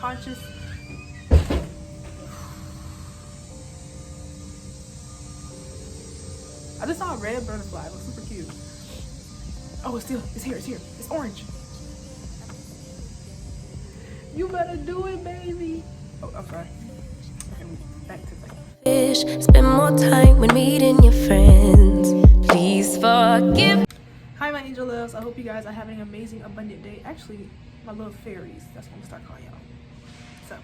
unconscious. I just saw a red butterfly. It was super cute. Oh, it's here, it's orange. You better do it, baby. Oh, I'm sorry. Okay, back to that. Spend more time when meeting your friends. Please forgive. Hi, my angel loves. I hope you guys are having an amazing, abundant day. Actually, my little fairies. That's what I'm gonna start calling y'all. So,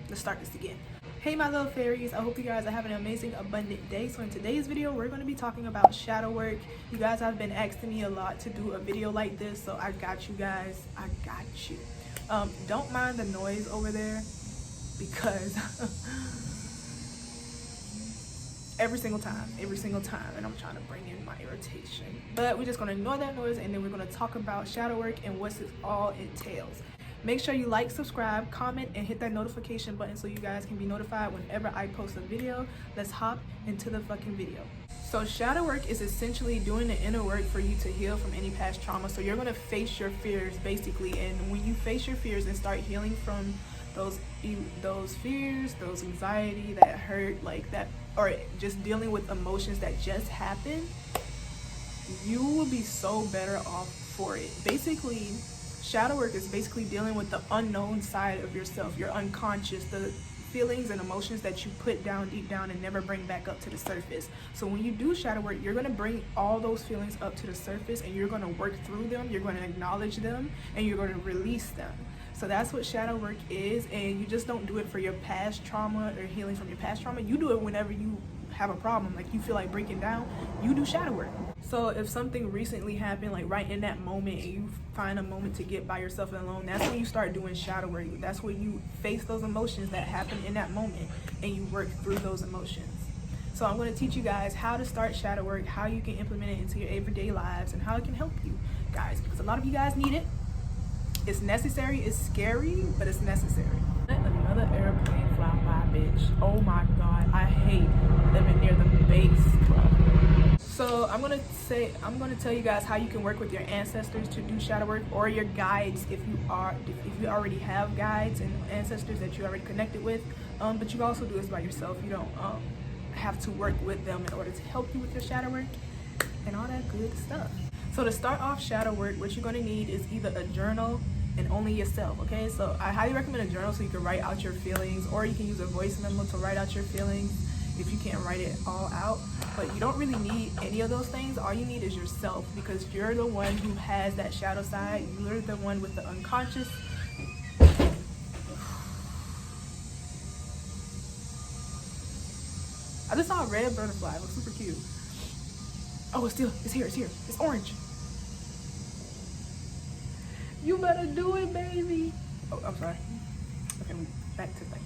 let's start this again. Hey, my little fairies. I hope you guys are having an amazing, abundant day. So in today's video, we're going to be talking about shadow work. You guys have been asking me a lot to do a video like this, so I got you guys. I got you. Don't mind the noise over there because every single time, and I'm trying to bring in my irritation. But we're just going to ignore that noise, and then we're going to talk about shadow work and what it all entails. Make sure you like, subscribe, comment, and hit that notification button so you guys can be notified whenever I post a video. Let's hop into the fucking video. So shadow work is essentially doing the inner work for you to heal from any past trauma. So you're going to face your fears basically, and when you face your fears and start healing from those fears, those anxiety, that hurt, like that, or just dealing with emotions that just happened, you will be so better off for it. Basically, shadow work is basically dealing with the unknown side of yourself, your unconscious, the feelings and emotions that you put down deep down and never bring back up to the surface. So when you do shadow work, you're going to bring all those feelings up to the surface, and you're going to work through them, you're going to acknowledge them, and you're going to release them. So that's what shadow work is, and you just don't do it for your past trauma or healing from your past trauma. You do it whenever you have a problem, like you feel like breaking down, you do shadow work. So if something recently happened, like right in that moment, and you find a moment to get by yourself and alone, that's when you start doing shadow work. That's when you face those emotions that happen in that moment, and you work through those emotions. So I'm going to teach you guys how to start shadow work, how you can implement it into your everyday lives, and how it can help you guys, because a lot of you guys need it. It's necessary, it's scary, but it's necessary. Another airplane fly by, bitch. Oh my god, I hate living near the base. So I'm gonna tell you guys how you can work with your ancestors to do shadow work, or your guides if you already have guides and ancestors that you already connected with. But you can also do this by yourself. You don't have to work with them in order to help you with your shadow work and all that good stuff. So to start off shadow work, what you're gonna need is either a journal and only yourself, okay? So I highly recommend a journal so you can write out your feelings, or you can use a voice memo to write out your feelings if you can't write it all out. But you don't really need any of those things. All you need is yourself, because you're the one who has that shadow side. You're the one with the unconscious. I just saw a red butterfly. It was super cute. Oh, it's here, it's orange. You better do it, baby. Oh, I'm sorry. Okay, back to that.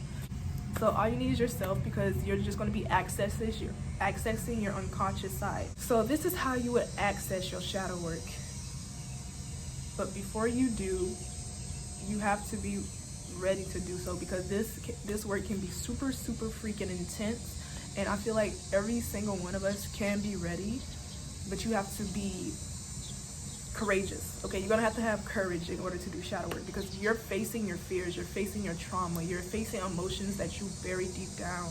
So all you need is yourself, because you're just going to be accessing your unconscious side. So this is how you would access your shadow work. But before you do, you have to be ready to do so, because this work can be super freaking intense, and I feel like every single one of us can be ready, but you have to be courageous. Okay, you're gonna have to have courage in order to do shadow work, because you're facing your fears, you're facing your trauma, you're facing emotions that you buried deep down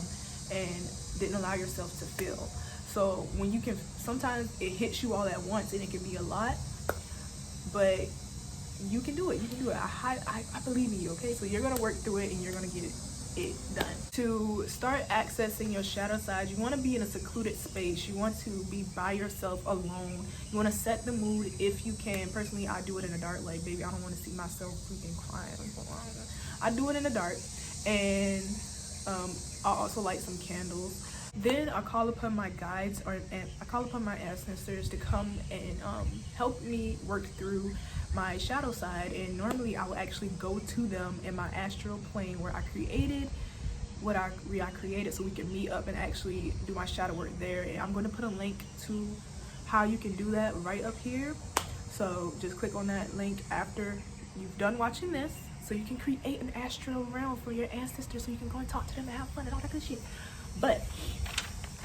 and didn't allow yourself to feel. So when you can, sometimes it hits you all at once and it can be a lot, but you can do it. I believe in you. Okay, so you're gonna work through it and you're gonna get it done. To start accessing your shadow side, you want to be in a secluded space. You want to be by yourself alone. You want to set the mood if you can. Personally, I do it in the dark. Like, baby, I don't want to see myself freaking crying. I do it in the dark, and I also light some candles. Then I call upon my guides, and I call upon my ancestors to come and help me work through my shadow side. And normally I will actually go to them in my astral plane where I created what I created, so we can meet up and actually do my shadow work there. And I'm going to put a link to how you can do that right up here, so just click on that link after you've done watching this, so you can create an astral realm for your ancestors, so you can go and talk to them and have fun and all that good shit. But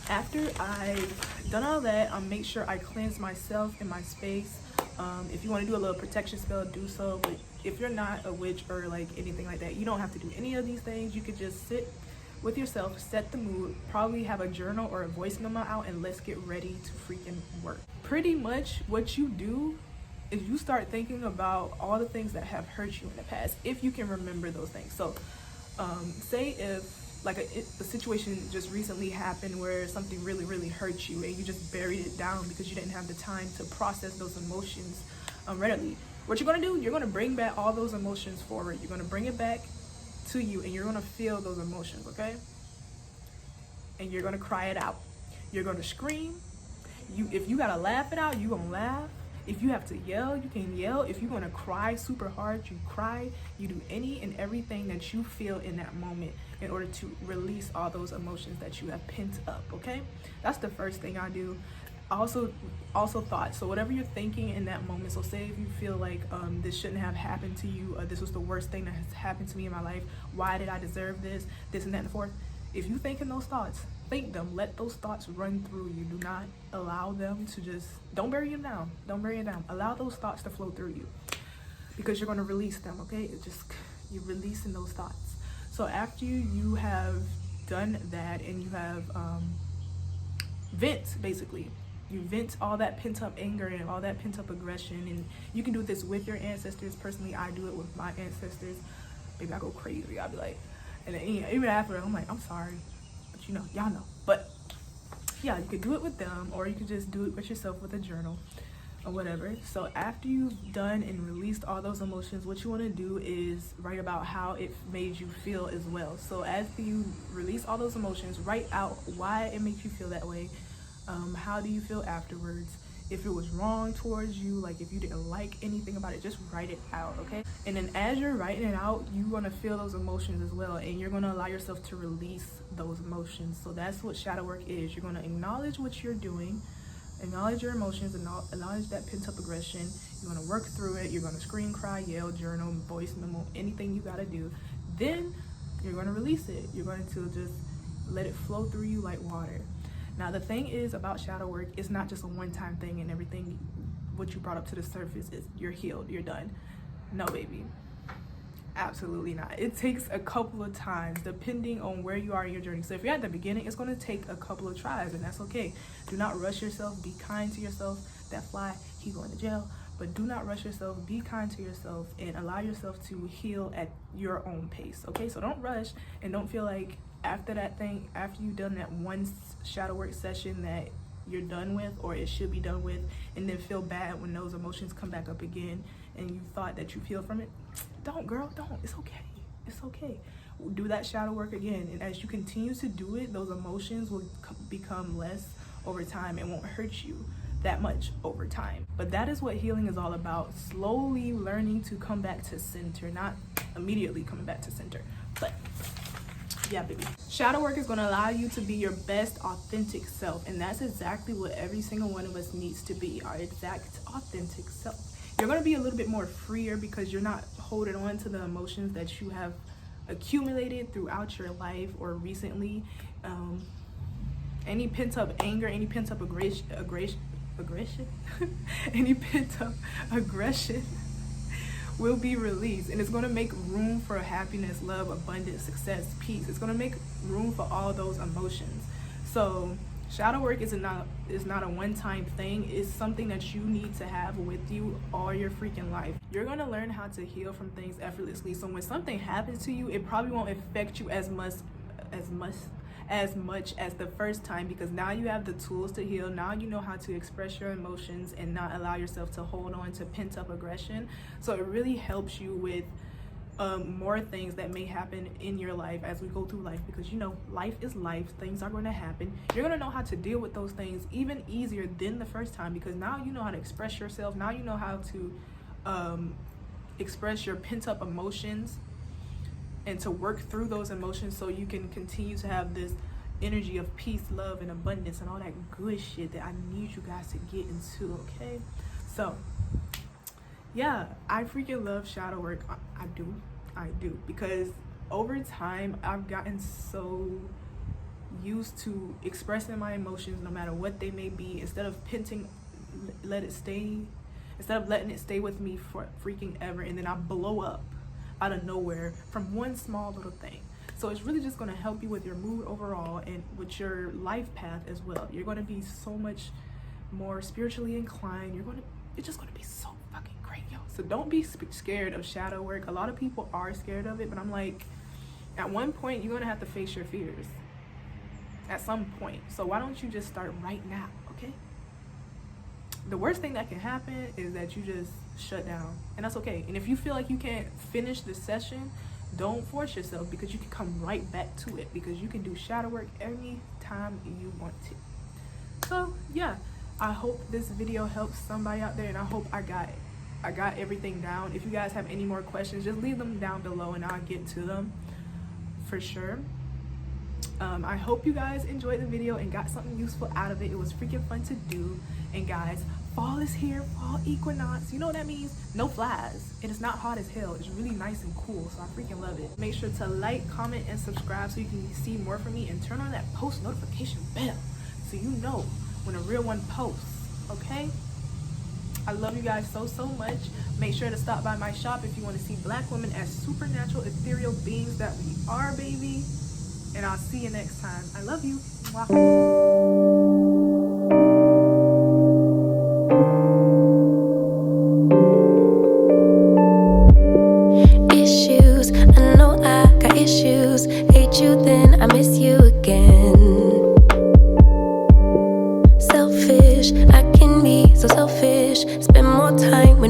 after I've done all that, I'll make sure I cleanse myself and my space. If you want to do a little protection spell, do so. But if you're not a witch or like anything like that, you don't have to do any of these things. You could just sit with yourself, set the mood, probably have a journal or a voice memo out, and let's get ready to freaking work. Pretty much what you do is you start thinking about all the things that have hurt you in the past, if you can remember those things. So say if like a situation just recently happened where something really hurt you and you just buried it down because you didn't have the time to process those emotions readily. What you're gonna do, you're gonna bring back all those emotions forward. You're gonna bring it back to you and you're gonna feel those emotions, okay? And you're gonna cry it out. You're gonna scream. If you gotta laugh it out, you're gonna laugh. If you have to yell, you can yell. If you're gonna cry super hard, you cry. You do any and everything that you feel in that moment in order to release all those emotions that you have pent up, okay? That's the first thing I do. Also thoughts. So whatever you're thinking in that moment, so say if you feel like this shouldn't have happened to you, this was the worst thing that has happened to me in my life, why did I deserve this and that and the fourth. If you think in those thoughts, think them, let those thoughts run through you. Do not allow them to just, don't bury them down, allow those thoughts to flow through you, because you're going to release them, okay? It's just, you're releasing those thoughts. So after you have done that and you have vent, basically, you vent all that pent-up anger and all that pent-up aggression, and you can do this with your ancestors. Personally, I do it with my ancestors. Maybe I go crazy, I'll be like, and then even after I'm like, I'm sorry, but you know, y'all know. But yeah, you could do it with them, or you could just do it with yourself with a journal or whatever. So after you've done and released all those emotions, what you want to do is write about how it made you feel as well. So after you release all those emotions, write out why it makes you feel that way. How do you feel afterwards? If it was wrong towards you, like if you didn't like anything about it, just write it out, okay? And then as you're writing it out, you're gonna feel those emotions as well, and you're gonna allow yourself to release those emotions. So that's what shadow work is. You're gonna acknowledge what you're doing, acknowledge your emotions, and acknowledge that pent-up aggression. You're gonna work through it. You're gonna scream, cry, yell, journal, voice memo, anything you gotta do. Then you're gonna release it. You're going to just let it flow through you like water. Now the thing is about shadow work, it's not just a one-time thing and everything what you brought up to the surface is you're healed, you're done. No, baby, absolutely not. It takes a couple of times depending on where you are in your journey. So if you're at the beginning, it's going to take a couple of tries, and that's okay. Do not rush yourself. Be kind to yourself. That fly, he going to jail. But do not rush yourself. Be kind to yourself and allow yourself to heal at your own pace, okay? So don't rush, and don't feel like after you've done that one shadow work session that you're done with, or it should be done with, and then feel bad when those emotions come back up again and you thought that you feel from it. Don't, girl, don't. It's okay. It's okay. Do that shadow work again, and as you continue to do it, those emotions will become less over time and won't hurt you that much over time. But that is what healing is all about. Slowly learning to come back to center, not immediately coming back to center, but yeah, baby. Shadow work is going to allow you to be your best authentic self, and that's exactly what every single one of us needs to be, our exact authentic self. You're going to be a little bit more freer because you're not holding on to the emotions that you have accumulated throughout your life or recently. Any pent-up anger, any pent-up aggression any pent-up aggression will be released, and it's going to make room for happiness, love, abundance, success, peace. It's going to make room for all those emotions. So shadow work is not a one-time thing. It's something that you need to have with you all your freaking life. You're going to learn how to heal from things effortlessly, so when something happens to you, it probably won't affect you as much as the first time, because now you have the tools to heal. Now you know how to express your emotions and not allow yourself to hold on to pent-up aggression. So it really helps you with more things that may happen in your life as we go through life, because you know life is life. Things are going to happen. You're going to know how to deal with those things even easier than the first time, because now you know how to express yourself. Now you know how to express your pent-up emotions and to work through those emotions, so you can continue to have this energy of peace, love, and abundance, and all that good shit that I need you guys to get into, okay? So yeah, I freaking love shadow work. I do, because over time I've gotten so used to expressing my emotions no matter what they may be. Instead of let it stay instead of letting it stay with me for freaking ever and then I blow up out of nowhere from one small little thing. So it's really just going to help you with your mood overall and with your life path as well. You're going to be so much more spiritually inclined. It's just going to be so fucking great, yo. So don't be scared of shadow work. A lot of people are scared of it, but I'm like, at one point you're going to have to face your fears at some point. So why don't you just start right now, okay? The worst thing that can happen is that you just shut down, and that's okay. And if you feel like you can't finish the session, don't force yourself, because you can come right back to it, because you can do shadow work anytime you want to. So yeah, I hope this video helps somebody out there, and I hope I got everything down. If you guys have any more questions, just leave them down below and I'll get to them for sure. I hope you guys enjoyed the video and got something useful out of it. It was freaking fun to do. And guys, fall is here, fall equinox. You know what that means? No flies. And it's not hot as hell. It's really nice and cool, so I freaking love it. Make sure to like, comment, and subscribe so you can see more from me, and turn on that post notification bell so you know when a real one posts, okay? I love you guys so much. Make sure to stop by my shop if you want to see Black women as supernatural ethereal beings that we are, baby. And I'll see you next time. I love you. Mwah.